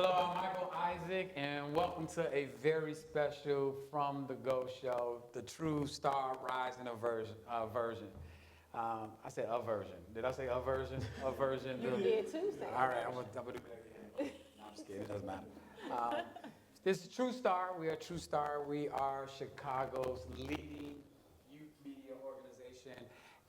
Hello, I'm Michael Isaac, and welcome to a very special From the Go show, the True Star Rising version. I said a version. Did I say a version? A version? You did too, say. All right, I'm gonna do that again. No, I'm just kidding. It doesn't matter. Um, this is True Star. We are True Star. We are Chicago's leading youth media organization,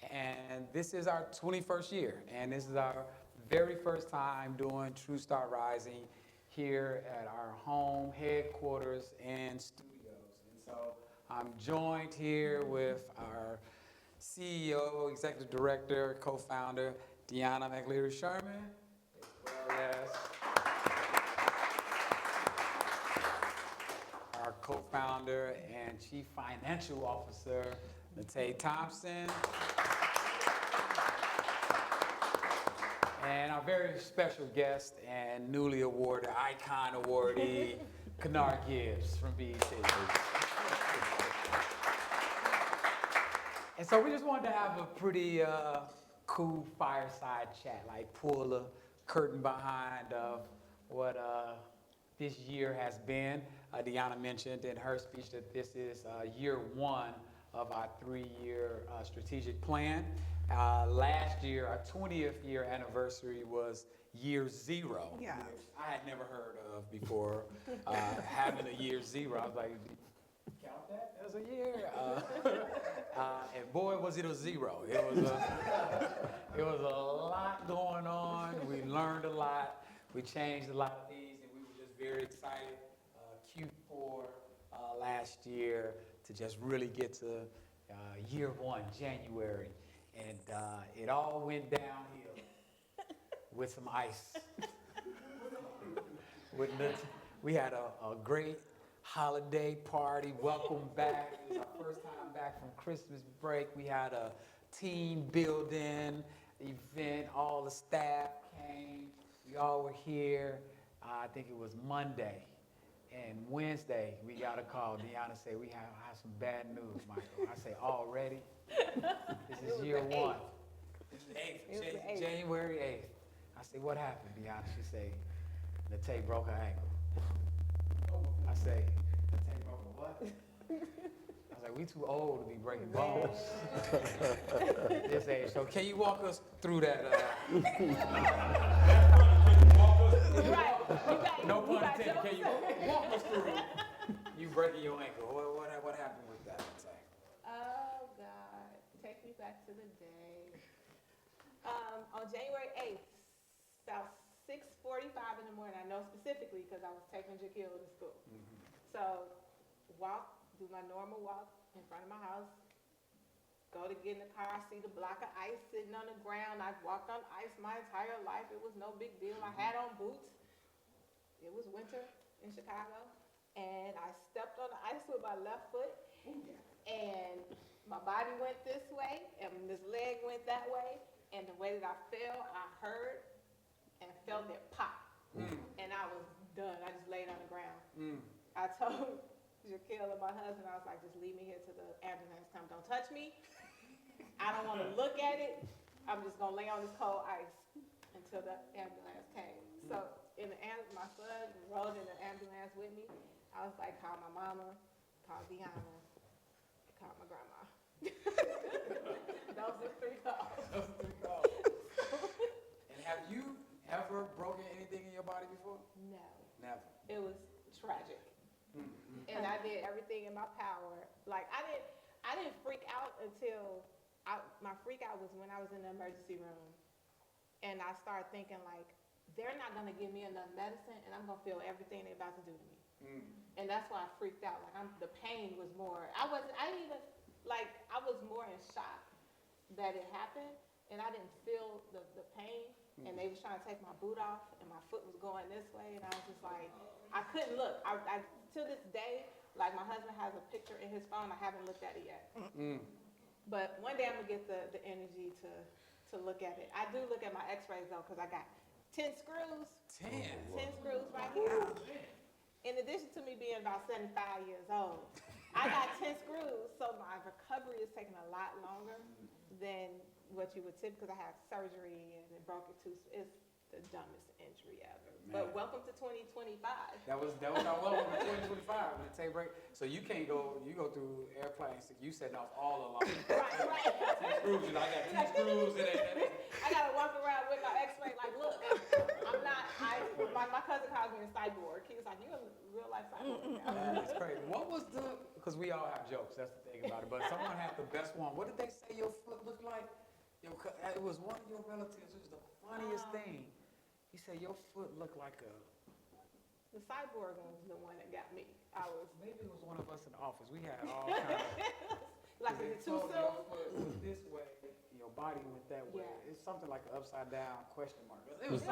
and this is our 21st year, and this is our very first time doing True Star Rising here at our home headquarters and studios. And so I'm joined here with our CEO, Executive Director, Co-founder, Deanna McLeary-Sherman, as well as our co-founder and Chief Financial Officer, Na-Tae Thompson. And our very special guest and newly awarded Icon awardee, Kenard Gibbs from BET. And so we just wanted to have a pretty cool fireside chat, like pull the curtain behind what this year has been. Deanna mentioned in her speech that this is year one of our 3-year strategic plan. Last year, our 20th year anniversary was year 0, Yeah. which I had never heard of before. Having a year 0, I was like, count that as a year? And boy, was it a 0. It was a lot going on. We learned a lot. We changed a lot of things, and we were just very excited. Q4 last year to just really get to year 1, January. And it all went downhill with some ice. We had a great holiday party, welcome back. It was our first time back from Christmas break. We had a team building event. All the staff came. We all were here. I think it was Monday. And Wednesday, we got a call. Deanna said, we have some bad news, Michael. I say, already? This is year 1. This is 8th, January 8th. I say, what happened, Deanna? She say, Na-Tae broke her ankle. I say, Na-Tae broke her what? I was like, we too old to be breaking bones at this age. So can you walk us through that? Right. No pun intended. Can you walk us through you breaking your ankle? What happened with that? Oh, God. Take me back to the day. On January 8th, about 6:45 in the morning, I know specifically because I was taking Jaquil to school. Mm-hmm. So, do my normal walk in front of my house, go to get in the car, I see the block of ice sitting on the ground. I've walked on ice my entire life. It was no big deal. I had on boots. It was winter in Chicago. And I stepped on the ice with my left foot. And my body went this way, and this leg went that way. And the way that I fell, I heard and felt it pop. And I was done. I just laid on the ground. I told Jaquil and my husband, I was like, just leave me here till the ambulance comes. Don't touch me. I don't want to look at it. I'm just going to lay on this cold ice until the ambulance came. So my son rode in the ambulance with me. I was like, call my mama, call Deanna, call my grandma. Those are 3 calls. And have you ever broken anything in your body before? No. Never. It was tragic. And I did everything in my power. Like, I didn't freak out until my freak out was when I was in the emergency room. And I started thinking, like, they're not going to give me enough medicine, and I'm going to feel everything they're about to do to me. And that's why I freaked out. Like, the pain was more, I was more in shock that it happened, and I didn't feel the pain. And they was trying to take my boot off, and my foot was going this way, and I was just like, I couldn't look. I to this day, like, my husband has a picture in his phone. I haven't looked at it yet. But one day I'm gonna get the energy to look at it. I do look at my X-rays though, because I got 10 screws. 10 screws right here. In addition to me being about 75 years old, I got 10 screws, so my recovery is taking a lot longer than what you would tip because I had surgery and it broke a tooth. the dumbest entry ever. Man. But welcome to 2025. That was our welcome to 2025. Na-Tae break. So you can't go. You go through airplanes. You setting off all along. Right. 10 screws. I got 10 screws in it. I gotta walk around with my X-ray like, look, I'm not. My cousin calls me a cyborg. He was like, you a real life cyborg now. That's crazy. What was the? Because we all have jokes. That's the thing about it. But someone had the best one. What did they say your foot looked like? It was one of your relatives. It was the funniest thing. He said your foot looked like a. The cyborg one was the one that got me. Maybe it was one of us in the office. We had all kinds of. Like, is it too Your soon? foot was this way. Your body went that way. Yeah. It's something like an upside down question mark. It was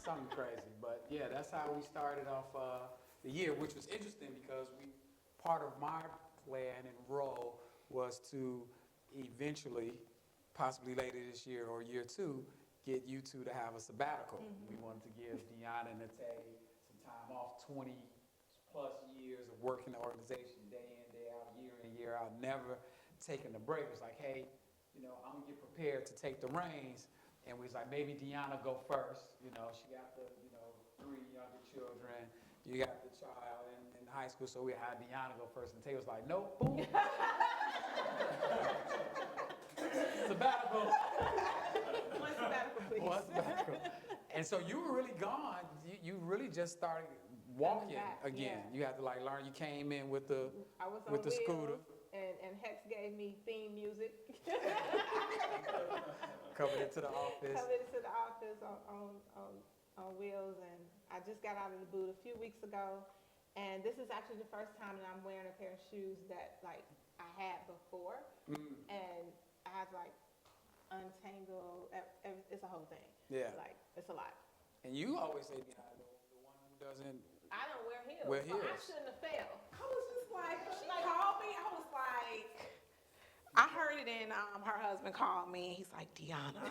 something crazy. But yeah, that's how we started off the year, which was interesting because part of my plan and role was to eventually, possibly later this year or year two, get you two to have a sabbatical. We wanted to give Deanna and Na-Tae some time off, 20 plus years of working the organization day in, day out, year in, year out, never taking a break. It was like, hey, I'm gonna get prepared to take the reins. And we was like, maybe Deanna go first. She got the, 3 younger children. You got the child in high school, so we had Deanna go first. And Tay was like, nope, boom. Sabbatical. One sabbatical, please. One sabbatical. And so you were really gone. You really just started walking again. Yeah. You had to learn. You came in with the I was on with the wheels, scooter. And Hex gave me theme music. Covered it to the office. Covered it to the office on wheels, and I just got out of the boot a few weeks ago, and this is actually the first time that I'm wearing a pair of shoes that I had before, and I had to untangle. It's a whole thing. Yeah. It's a lot. And you always say, the one who doesn't. I don't wear heels. Wear So I heels. shouldn't have failed. I was just like, she called me. I was like, I heard it, and her husband called me, and he's like, Deanna.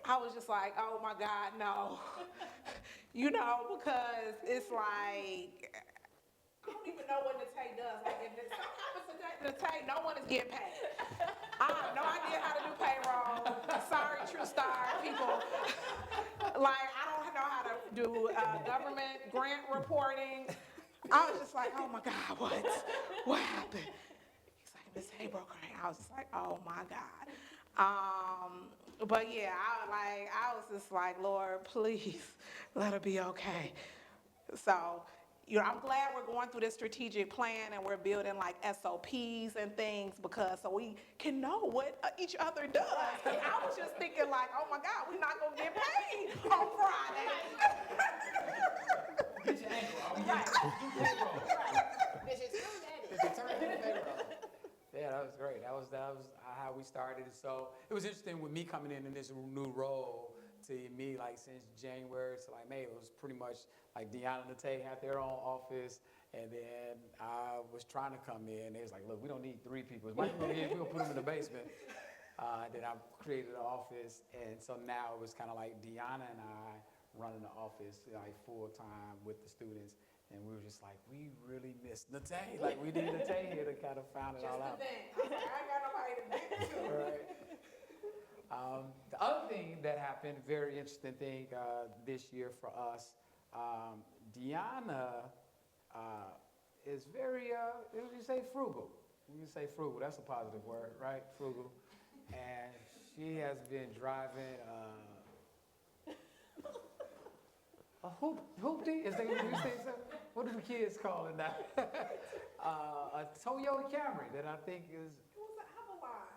I was just like, oh my God, no. Because it's like, I don't even know what Na-Tae does. Like, if it's something happens to Na-Tae, no one is getting paid. I have no idea how to do payroll. Sorry, True Star people. I don't know how to do government grant reporting. I was just like, oh my God, what happened? He's like, Miss Hay broke her hand. I was just like, oh my God. But yeah, I was just like, Lord, please let her be okay. So, I'm glad we're going through this strategic plan and we're building SOPs and things so we can know what each other does. And I was just thinking oh my God, we're not gonna get paid on Friday. Get your ankle. Right. Did you turn that? Yeah, that was great. That was how we started. So it was interesting with me coming in this new role to me, since January to May, it was pretty much Deanna and Na-Tae had their own office, and then I was trying to come in. They was like, look, we don't need 3 people. We're gonna put them in the basement. Then I created an office, and so now it was kind of Deanna and I running the office full time with the students. And we were just we really missed Na-Tae. We need Na-Tae here to kind of find it all out. I was like, I ain't got nobody to vent to. Right. The other thing that happened, very interesting thing this year for us, Deanna is very, you say frugal. You say frugal, that's a positive word, right? Frugal. And she has been driving a hoopty? Is that what you say? What do the kids call it now? A Toyota Camry that I think is. It was an Avalon.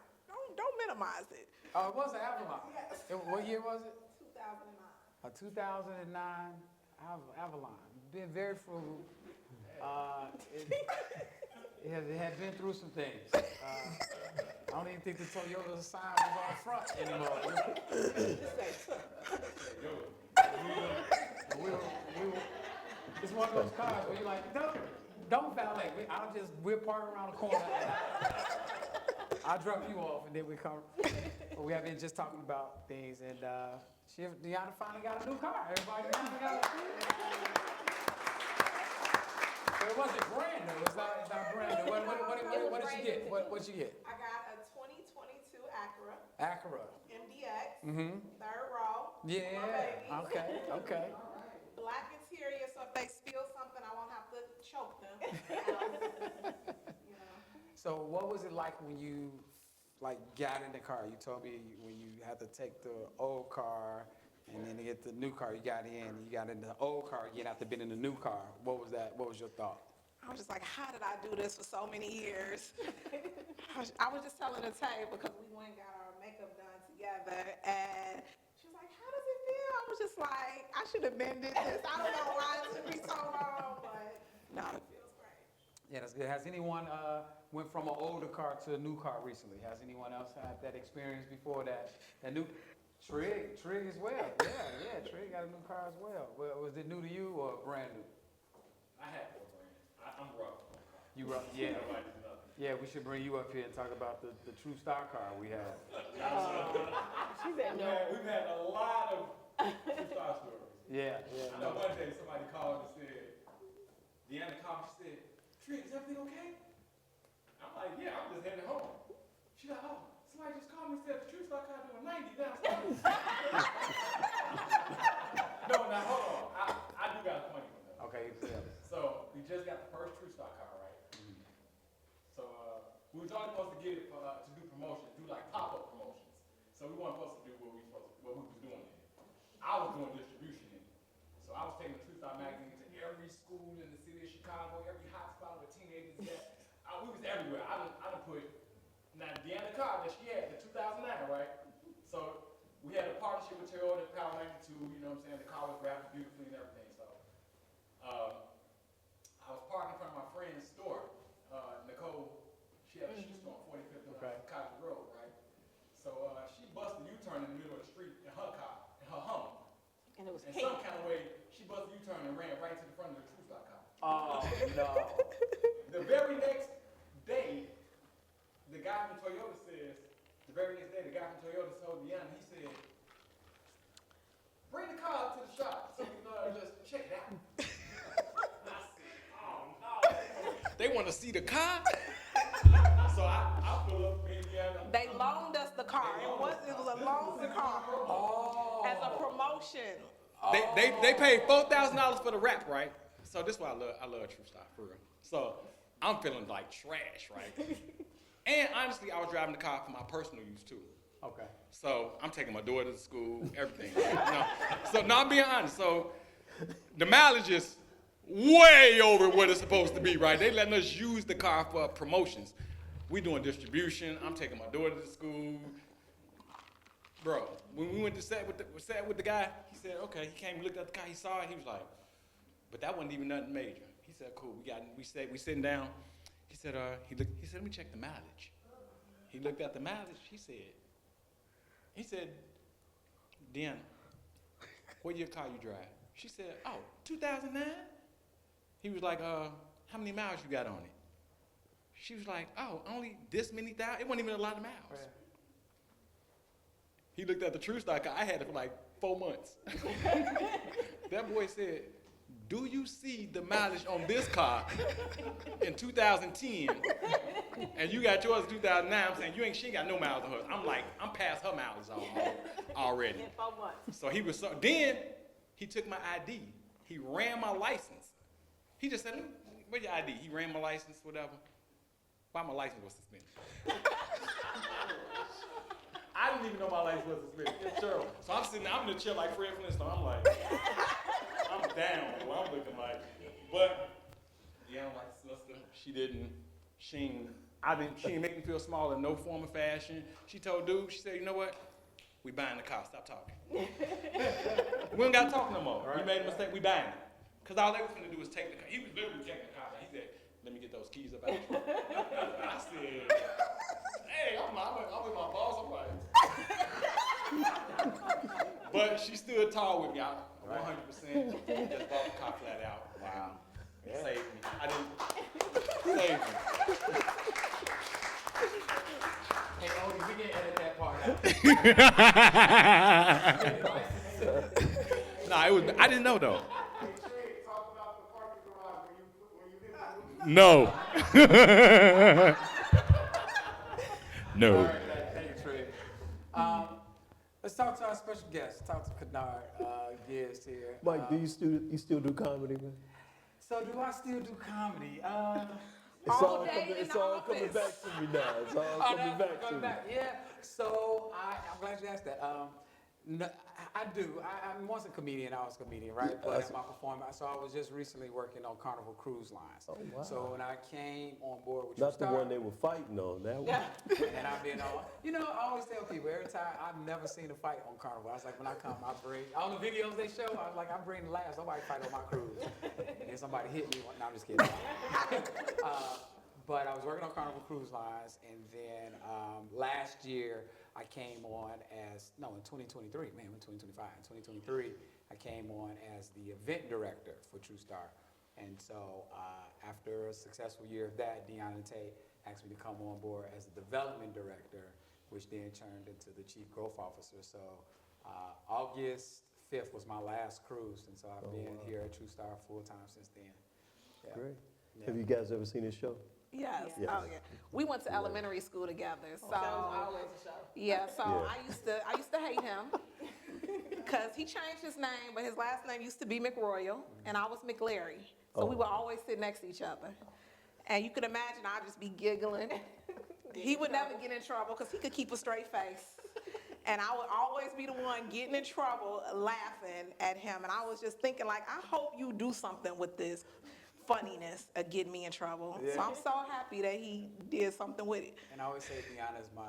Don't minimize it. Oh, it was an Avalon. Yes. What year was it? 2009. A 2009 Avalon. Been very frugal. It had been through some things. I don't even think the Toyota sign was on front anymore. It's one of those cars where you're like, don't valet. We're parking around the corner. I'll drop you off and then we come. But we have been just talking about things, and Deanna finally got a new car. Everybody finally got a So it wasn't brand new. It's not brand new. What did she get? What she get? I got a 2022 Acura. Acura. MDX, Mm-hmm. third row. Yeah. My babies. Okay. Black interior, so if they spill something, I won't have to choke them. You know. So what was it like when you got in the car? You told me when you had to take the old car and then to get the new car, you got in the old car, you have to been in the new car. What was that? What was your thought? I was just like, how did I do this for so many years? I was just telling Na-Tae because we went and got our makeup done together, and she was like, how does it feel? I was just like, I should have been did this. I don't know why it took me so long, but no, it feels great. Yeah, that's good. Has anyone went from an older car to a new car recently? Has anyone else had that experience before that? That new Trig as well. Yeah, Trig got a new car as well. Was it new to you or brand new? I had four brands. I'm rough. You rough? Yeah. Nobody does nothing. Yeah, we should bring you up here and talk about the true stock car we have. She said no. We've had a lot of star stories. Yeah. I know one day somebody called and said, Deanna called, she said, Trig, is everything okay? I'm like, yeah, I'm just heading home. She's like, oh, somebody just called me and said the true stock car doing 90 downstairs. No, now hold on. I do got a funny one though. Okay, yeah. So we just got the first true stock car, right? So we was only supposed to get it for, to do promotions, do like pop-up promotions. So we weren't supposed to do what we was doing in it. I was doing distribution in it. So I was taking the True Stock magazine to every school in the city of Chicago, every hot spot where teenagers at. We was everywhere. I done put, now Deanna car that she had, the 2009, right? So we had a partnership with Toyota, Power 92, you know what I'm saying? The car was wrapped beautifully and everything. So I was parked in front of my friend's store, Nicole. She had a shoe store on 45th and Cottage Road, right? So she busted a U-turn in the middle of the street in her car, in her Hummer. And it was In pink. some kind of way, she busted a U-turn and ran right to the front of the True Stock car. Oh no. The very next day, the guy from Toyota says, told Deanna, he said, bring the car up to the shop so we can just check it out. And I said, oh no. They want to see the car? So I pull up, me and Deanna. They loaned us the car. It was a loaned car Oh. as a promotion. They paid $4,000 for the wrap, right? So this is why I love True Stock, for real. So I'm feeling like trash, right? And honestly, I was driving the car for my personal use too. Okay. So I'm taking my daughter to school, everything. So now I'm being honest. So the mileage is way over what it's supposed to be, right? They letting us use the car for promotions. We doing distribution. I'm taking my daughter to school. Bro, when we went to set with the guy, he said, okay, he came and looked at the car, he saw it, he was like, but that wasn't even nothing major. He said, cool, we sitting down. He said, let me check the mileage. He looked at the mileage, he said, Deanna, what year car you drive? She said, oh, 2009? He was like, how many miles you got on it? She was like, oh, only this many thousand? It wasn't even a lot of miles. Right. He looked at the True Stock car. I had it for like 4 months. That boy said, do you see the mileage on this car in 2010? And you got yours in 2009. I'm saying, she ain't got no miles on hers. I'm like, I'm past her mileage already. In 4 months. So then he took my ID. He ran my license. He just said, where's your ID? He ran my license, whatever. Why my license was suspended? I didn't even know my license was suspended. It's terrible. So I'm in the chair like Fred Flintstone. I'm like, I'm down. Well, I'm looking like, but yeah, I'm like sister. She didn't make me feel small in no form or fashion. She told dude, she said, you know what? We buying the car. Stop talking. We don't got to talk no more. Right. We made a mistake. We buying it. Because all they was going to do was take the car. He was literally taking the car. He said, let me get those keys up out. I said, hey, I'm with my boss. I'm like, but she stood tall with me. 100%. Just bought the car flat out. Wow. Yeah. Saved me. I didn't save me. Hey, Odie, we can edit that part out. Nah, I didn't know though. No. No. Thank you, Trey. Let's talk to our special guest. Talk to Kenard Gibbs here. Mike, do you still do comedy, man? So do I still do comedy? All day in the coming office. back to me now. It's all coming back to me. Yeah. So I'm glad you asked that. No, I do. I'm once a comedian. I was a comedian, right? Yeah, But in my performance, so I was just recently working on Carnival Cruise Lines. Oh, wow. So when I came on board with Not the TrueStar, one they were fighting on. That one. and I've been on. I always tell people every time I've never seen a fight on Carnival. I was like, when I come, I bring all the videos they show. I was like, I bring the laughs. Nobody fight on my cruise. And then somebody hit me. No, I'm just kidding. But I was working on Carnival Cruise Lines, and then last year I came on in 2023, man, we're 2025. In 2023, I came on as the event director for TrueStar. And so after a successful year of that, Na-Tae asked me to come on board as the development director, which then turned into the chief growth officer. So August 5th was my last cruise, and so I've been here at TrueStar full time since then. Yeah. Great. Yeah. Have you guys ever seen his show? Yes. Yes. Oh, yeah. We went to elementary school together. So So always a show. yeah, so Yeah. I used to hate him because he changed his name, but his last name used to be McRoyal, and I was McLary. So we would always sit next to each other. And you could imagine I'd just be giggling. He would never get in trouble because he could keep a straight face. And I would always be the one getting in trouble, laughing at him. And I was just thinking, like, I hope you do something with this funniness of getting me in trouble. So I'm so happy that he did something with it. And I always say Deanna's my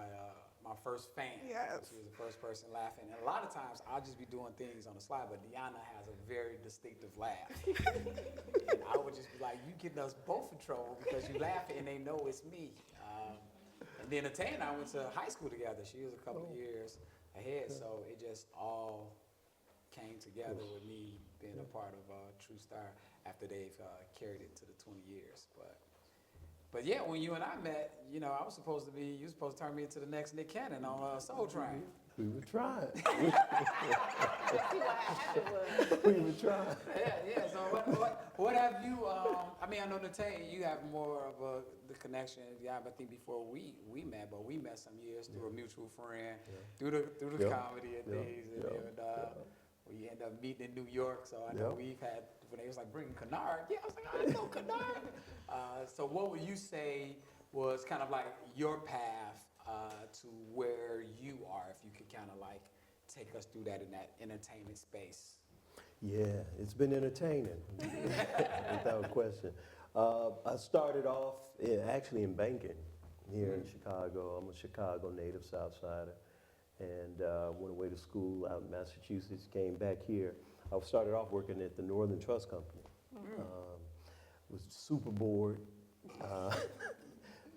first fan. Yes. She was the first person laughing. And a lot of times I'll just be doing things on the slide, but Deanna has a very distinctive laugh. And I would just be like, you getting us both in trouble because you laughing and they know it's me. And then Na-Tae and I went to high school together. She was a couple of years ahead, so it just all came together with me being a part of TrueStar after they've carried it to the 20 years. But yeah, when you and I met, you were supposed to turn me into the next Nick Cannon on Soul Train. We were trying. See what happened was. We were trying. Yeah. So what have you? I know Na-Tae, you have more of the connection. Yeah, I think before we met, but we met some years through a mutual friend, through the Yep. comedy and things, and then we end up meeting in New York. So I know we've had when they was like bringing Kenard. Yeah, I was like, I know Kenard. So what would you say was kind of like your path to where you are, if you could kind of like take us through that in that entertainment space? Yeah, it's been entertaining, without question. I started off actually in banking here in Chicago. I'm a Chicago native, Southsider, and went away to school out in Massachusetts, came back here. I started off working at the Northern Trust Company. Was super bored,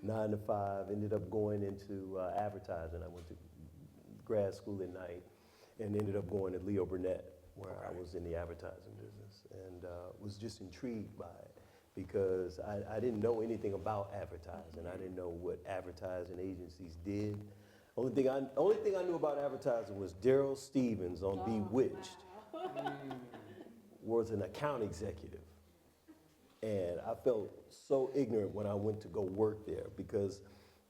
9 to 5, ended up going into advertising. I went to grad school at night and ended up going to Leo Burnett, where I was in the advertising business, and was just intrigued by it because I didn't know anything about advertising. I didn't know what advertising agencies did. Only thing I knew about advertising was Daryl Stevens on Bewitched was an account executive. And I felt so ignorant when I went to go work there because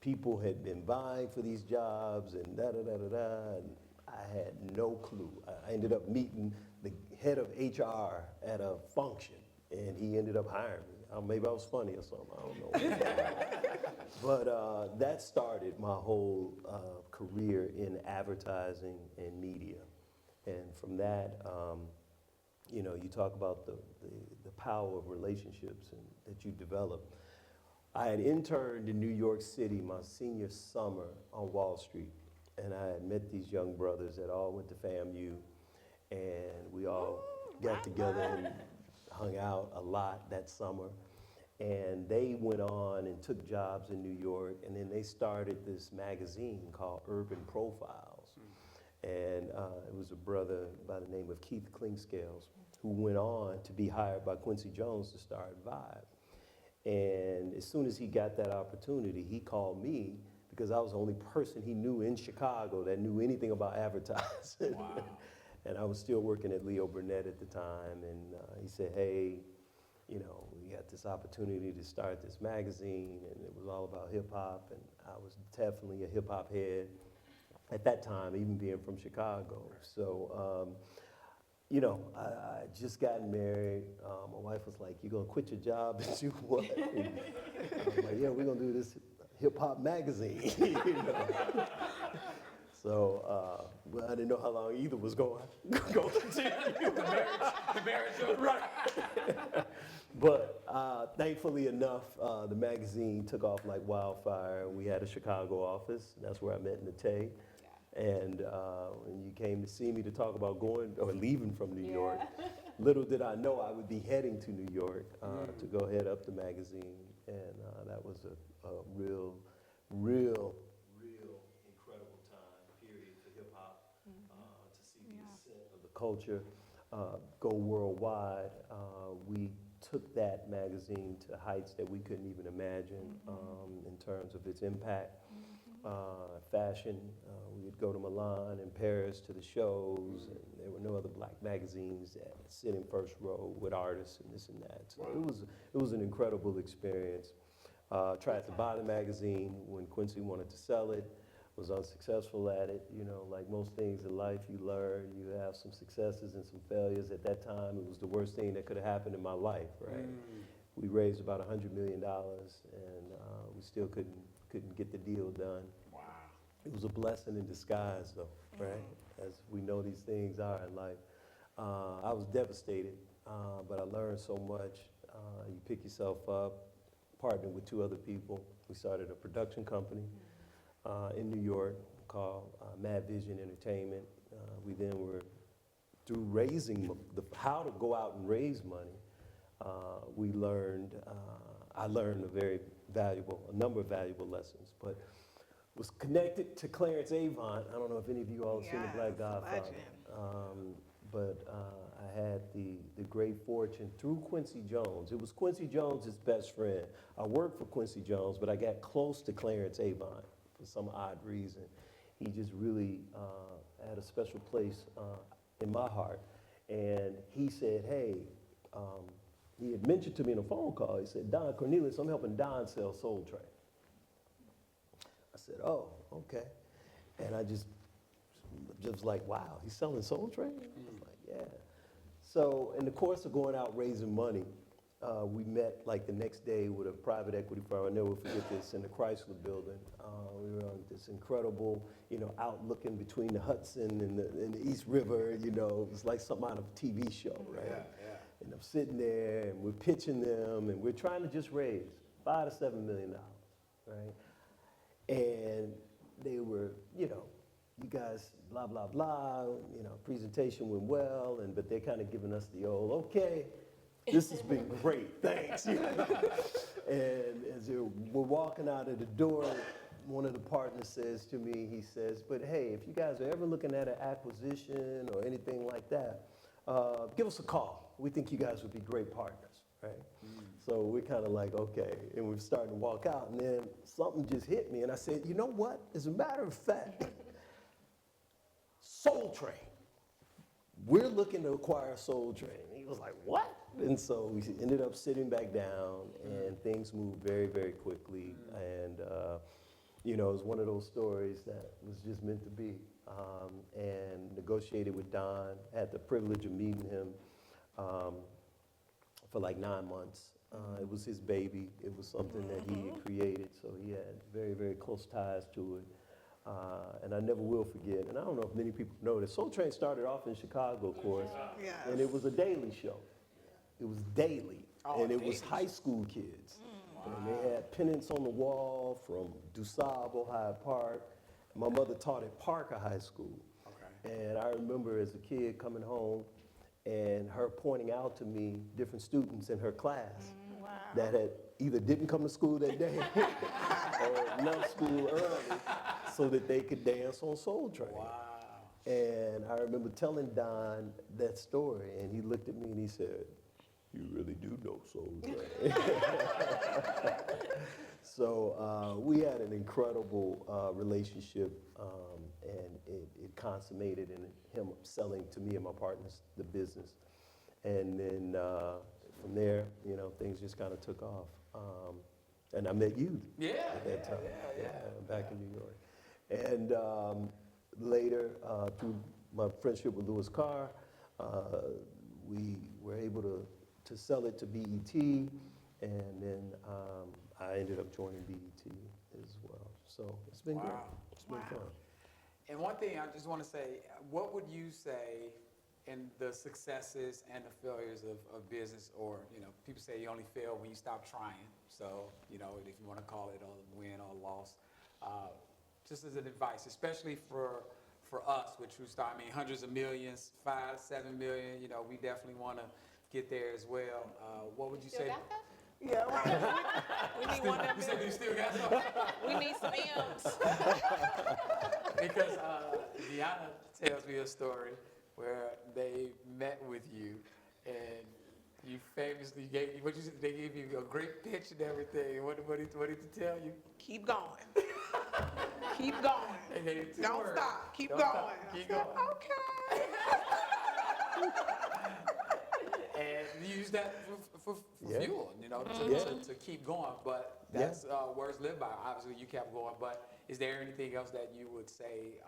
people had been vying for these jobs and da-da-da-da-da, and I had no clue. I ended up meeting the head of HR at a function, and he ended up hiring me. Maybe I was funny or something, I don't know. But that started my whole career in advertising and media. And from that, you talk about the power of relationships and that you develop. I had interned in New York City my senior summer on Wall Street, and I had met these young brothers that all went to FAMU, and we all got together and hung out a lot that summer. And they went on and took jobs in New York, and then they started this magazine called Urban Profiles. And it was a brother by the name of Keith Klingscales who went on to be hired by Quincy Jones to start Vibe. And as soon as he got that opportunity, he called me because I was the only person he knew in Chicago that knew anything about advertising. Wow. And I was still working at Leo Burnett at the time, and he said, hey, we got this opportunity to start this magazine, and it was all about hip hop, and I was definitely a hip hop head. at that time, even being from Chicago. So, you know, I just gotten married. My wife was like, "You gonna quit your job and do what?" And I was like, "Yeah, we're gonna do this hip hop magazine." You know? So, well, I didn't know how long either was going to continue. The marriage, right. But thankfully enough, the magazine took off like wildfire. We had a Chicago office, and that's where I met Na-Tae. And when you came to see me to talk about going or leaving from New York, little did I know I would be heading to New York to go head up the magazine. And that was a real incredible time, period, for hip hop, to see the ascent of the culture go worldwide. We took that magazine to heights that we couldn't even imagine in terms of its impact. Fashion, we would go to Milan and Paris to the shows, and there were no other black magazines that sit in first row with artists and this and that. So it was an incredible experience. Tried to buy the magazine when Quincy wanted to sell it, was unsuccessful at it. You know, like most things in life, you learn, you have some successes and some failures. At that time, it was the worst thing that could have happened in my life, right? We raised about $100 million, and we still couldn't get the deal done. Wow. It was a blessing in disguise, though, right? As we know these things are in life. I was devastated, but I learned so much. You pick yourself up, partnered with two other people. We started a production company in New York called Mad Vision Entertainment. We then were, through raising, how to go out and raise money, we learned, I learned a number of valuable lessons, but was connected to Clarence Avant. I don't know if any of you all have seen The Black Godfather. But I had the great fortune through Quincy Jones. It was Quincy Jones' best friend. I worked for Quincy Jones, but I got close to Clarence Avant for some odd reason. He just really had a special place in my heart. And he said, hey, he had mentioned to me in a phone call, he said, Don Cornelius, I'm helping Don sell Soul Train. I said, oh, okay. And I just was like, wow, he's selling Soul Train? I was like, yeah. So in the course of going out raising money, we met like the next day with a private equity firm. I'll never forget this, in the Chrysler building. We were on this incredible, out looking between the Hudson and the East River, it was like something out of a TV show, right? Yeah, yeah. And I'm sitting there and we're pitching them and we're trying to just raise $5 to $7 million, right? And they were, you guys, blah, blah, blah, presentation went well, but they're kind of giving us the old, okay, this has been great, thanks. And as we're walking out of the door, one of the partners says to me, he says, but hey, if you guys are ever looking at an acquisition or anything like that, give us a call. We think you guys would be great partners, right? So we're kind of like, okay, and we're starting to walk out, and then something just hit me, and I said, you know what? As a matter of fact, Soul Train. We're looking to acquire Soul Train. He was like, what? And so we ended up sitting back down, and things moved very, very quickly. And, it was one of those stories that was just meant to be. And negotiated with Don, had the privilege of meeting him for like 9 months. It was his baby. It was something that he had created, so he had very, very close ties to it. And I never will forget, and I don't know if many people know this, Soul Train started off in Chicago, of course, and it was a daily show. It was daily, and it was high school kids. And they had pennants on the wall from DuSable, Hyde Park. My mother taught at Parker High School. And I remember as a kid coming home and her pointing out to me different students in her class that had either didn't come to school that day or left school early so that they could dance on Soul Train. Wow. And I remember telling Don that story, and he looked at me and he said, you really do know Soul Train. So we had an incredible relationship, and it consummated in him selling to me and my partners the business. And then from there, things just kind of took off. And I met you at that time, back in New York. And later, through my friendship with Louis Carr, we were able to sell it to BET, and then I ended up joining BET as well. So it's been great. Wow. It's been fun. And one thing I just want to say, what would you say in the successes and the failures of business, or, you know, people say you only fail when you stop trying. So, you know, if you want to call it a win or a loss, just as an advice, especially for us with True Star. I mean, hundreds of millions, 5 to 7 million, you know, we definitely want to get there as well. What would you Still say? got that? Yeah, right. We need one of You them. said you still got some? We need some M's. Because Deanna tells me a story where they met with you and you famously gave, what you said, they gave you a great pitch and everything. What did he tell you? Keep going. Keep going. They gave you 2 Don't words. stop. Keep Don't going. stop. Keep going. Okay. And you use that for Yeah. fuel, you know, Yeah. to keep going. But that's words lived by. Obviously, you kept going. But is there anything else that you would say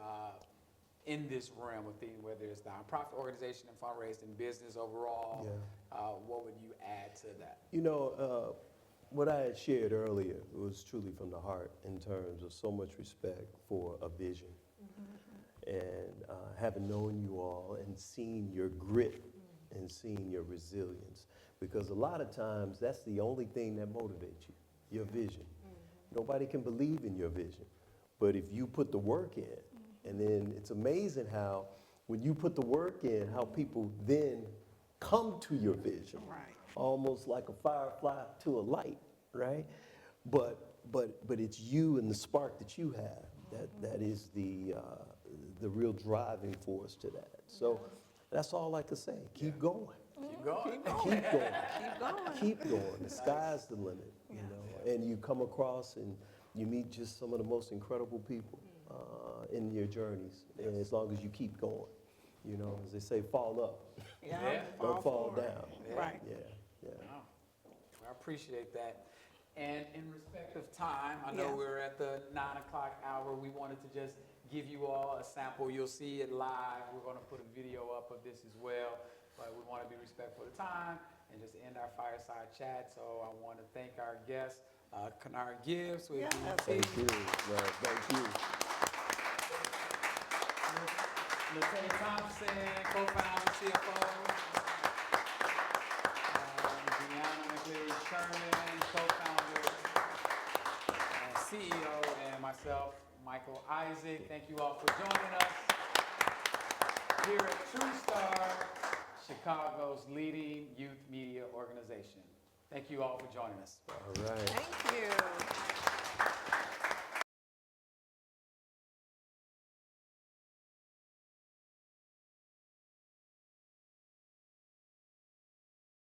in this realm of things, whether it's nonprofit organization and fundraising, business overall? What would you add to that? You know, what I had shared earlier was truly from the heart in terms of so much respect for a vision. And having known you all and seen your grit and seeing your resilience. Because a lot of times that's the only thing that motivates you, your vision. Nobody can believe in your vision. But if you put the work in, and then it's amazing how when you put the work in, how people then come to your vision. Right. Almost like a firefly to a light, right? But it's you and the spark that you have that is the real driving force to that. So that's all I can say. Keep going. Keep going. Keep going. Keep going. Keep going. The sky's the limit, you know. And you come across and you meet just some of the most incredible people in your journeys. And as long as you keep going, you know, as they say, fall up. Yeah. Don't fall forward. down. Right. Yeah. Wow. I appreciate that. And in respect of time, I know Yeah. we're at the 9 o'clock hour. We wanted to just give you all a sample. You'll see it live. We're going to put a video up of this as well. But we want to be respectful of time and just end our fireside chat. So I want to thank our guest, Kenard Gibbs with Yeah, BET. Thank you. Well, thank you. Na-Tae Thompson, co-founder, CFO. Deanna McLeary-Sherman, co-founder, CEO, and myself, Michael Isaac. Thank you all for joining us here at True Star, Chicago's leading youth media organization. Thank you all for joining us. All right. Thank you.